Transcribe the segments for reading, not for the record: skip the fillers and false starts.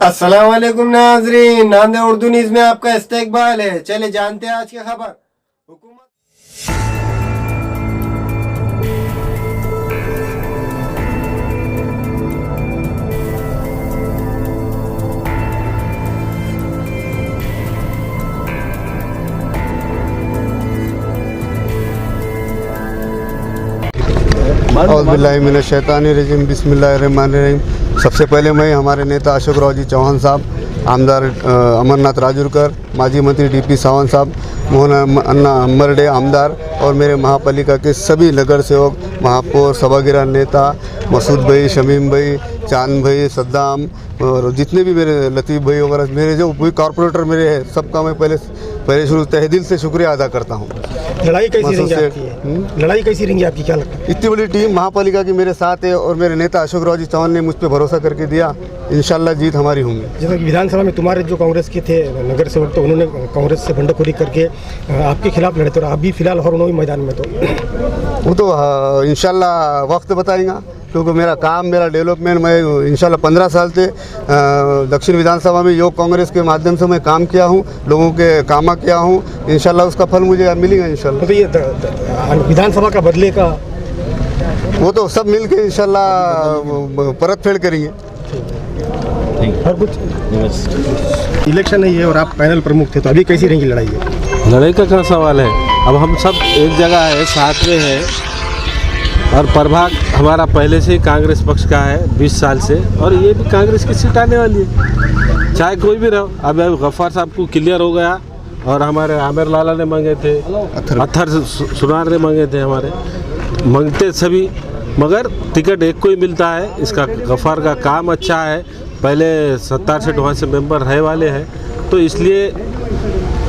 अस्सलाम वालेकुम नाज़रीन, नांदे उर्दू न्यूज़ में आपका इस्तकबाल है। चले जानते हैं आज की खबर। हुकूमत औज़ुबिल्लाहिमिनश्शैतानिर्रजीम बिस्मिल्लाहिर्रहमानिर्रहीम। सबसे पहले मैं हमारे नेता अशोक राव जी चौहान साहब, आमदार अमरनाथ राजूरकर, माजी मंत्री डीपी सावंत साहब, मोहन अन्ना अम्बरडे आमदार और मेरे महापालिका के सभी नगर सेवक, महापौर, सभागृह नेता, मसूद भाई, शमीम भाई, चांद भाई, सद्दाम और जितने भी मेरे लतीफ़ भाई वगैरह मेरे जो कोई कॉरपोरेटर मेरे हैं, सबका मैं पहले शुरू तहे दिल से शुक्रिया अदा करता हूँ। लड़ाई कैसी रहेंगी आपकी? लड़ाई कैसी रहेंगी आपकी, क्या लगता है? इतनी बड़ी टीम महापालिका की मेरे साथ है और मेरे नेता अशोक राव जी चौहान ने मुझ पर भरोसा करके दिया। इंशाल्लाह जीत हमारी होंगी। जैसा कि विधानसभा में तुम्हारे जो कांग्रेस के थे नगर सेवक, तो उन्होंने कांग्रेस से बंडखोरी करके आपके खिलाफ लड़े, तो आप भी फिलहाल और उन्होंने मैदान में, तो वो तो इंशाल्लाह वक्त बताएगा, क्योंकि मेरा काम, मेरा डेवलपमेंट, मैं इंशाल्लाह 15 साल से दक्षिण विधानसभा में योग कांग्रेस के माध्यम से मैं काम किया हूँ, लोगों के काम किया हूँ। इंशाल्लाह उसका फल मुझे मिलेगा इंशाल्लाह। तो ये विधानसभा का बदले का वो तो सब मिल के इंशाल्लाह परत फेड़ करेंगे। और कुछ इलेक्शन नहीं है और आप पैनल प्रमुख थे, तो अभी कैसी रहेंगी लड़ाई? लड़ाई का क्या सवाल है? अब हम सब एक जगह है, साथ में है और प्रभाग हमारा पहले से ही कांग्रेस पक्ष का है 20 साल से, और ये भी कांग्रेस की सीट आने वाली है, चाहे कोई भी रहो। अब गफ्फार साहब को क्लियर हो गया और हमारे आमिर लाला ने मांगे थे, अत्थर सुनार ने मांगे थे, हमारे मांगते सभी, मगर टिकट एक को ही मिलता है। इसका गफ्फार का काम अच्छा है, पहले 70 सीट वहाँ से मेंबर रहे वाले हैं, तो इसलिए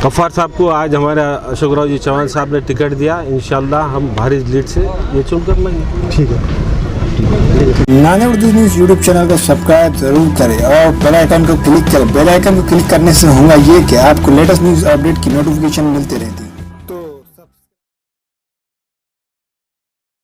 गफ्फार साहब को आज हमारे अशोक राव जी चौहान साहब ने टिकट दिया। इंशाल्लाह हम भारी लीड से ये चुन कर लेंगे। ठीक है। नांदे उर्दू न्यूज़ यूट्यूब चैनल को सब्सक्राइब जरूर करें और बेल आइकन को क्लिक करें। बेल आइकन को क्लिक करने से होगा ये कि आपको लेटेस्ट न्यूज़ अपडेट की नोटिफिकेशन मिलती रहती है।